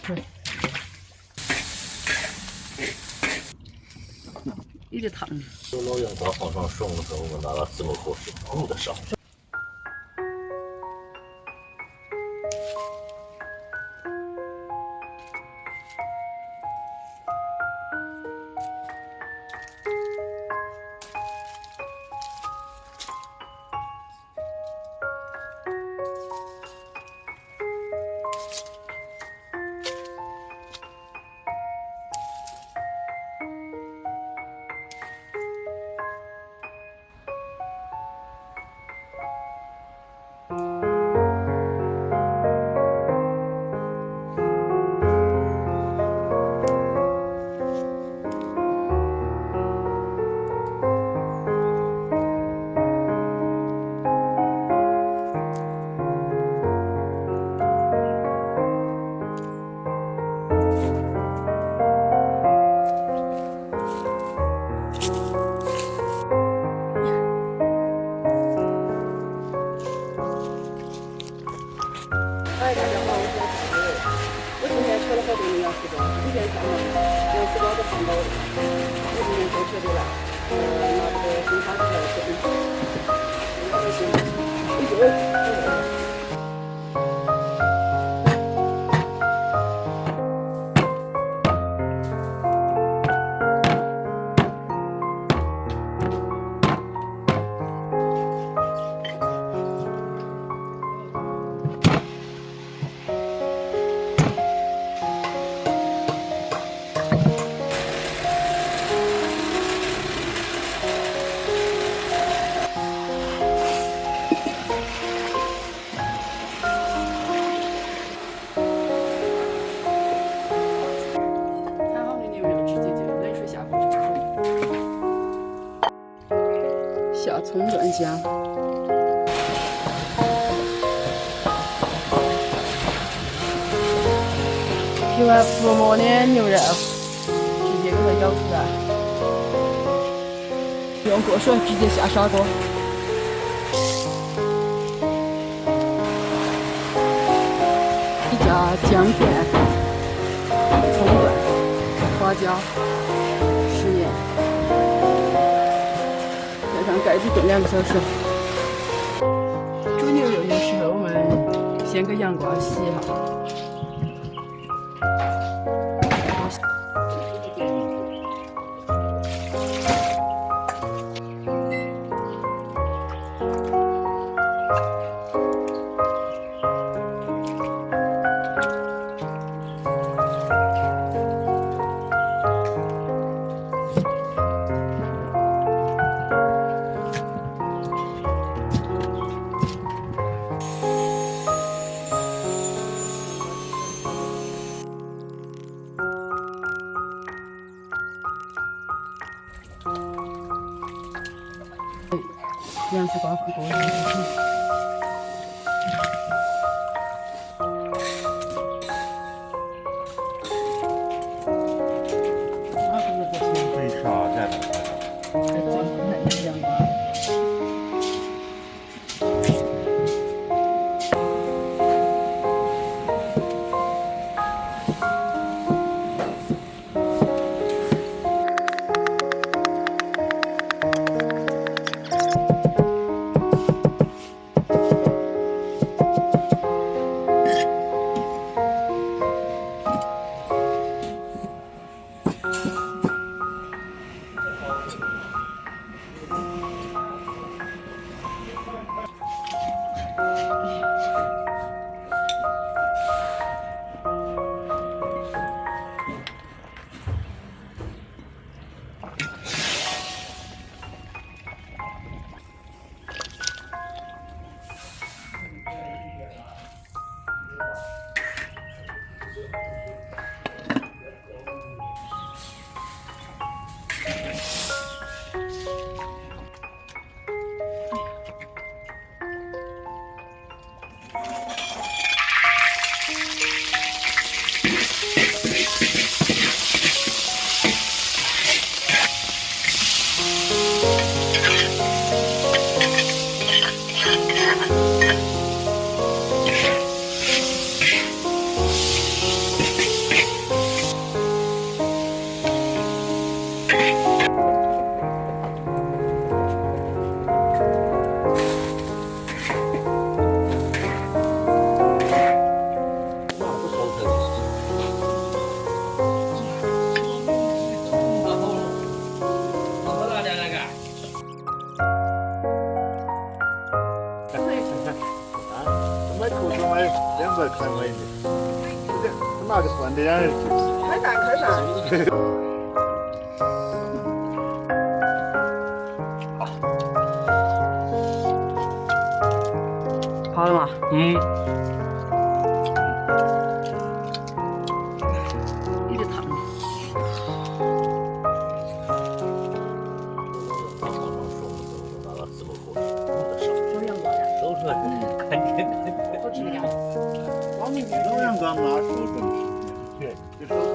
对，有点烫。老杨刚放上绳的时候，我拿了这么口水，弄得上。哎，大家好，我是大伟。我今天扯了好多的羊丝瓜，今天看到羊丝瓜都放到我今天都扯的了，拿这个生产出来的，拿个行，看好的牛肉直接就冷水下锅炒，下葱段姜。皮完浮沫的牛肉，直接给它舀出来，用过水直接下砂锅。加姜片、葱段、花椒、食盐，盖上盖子炖2个小时。煮牛肉的时候，我们先给羊瓜洗好。羊丝瓜放锅里。可以杀在羊瓜。200开买的，这拿个算的呀？开饭开饭。好了吗？嗯，有点烫。马上送的时候，我拿了这么多，手有阳光呀，手出来，看见。好吃的呀。老阳光拿手准是，对，这手光。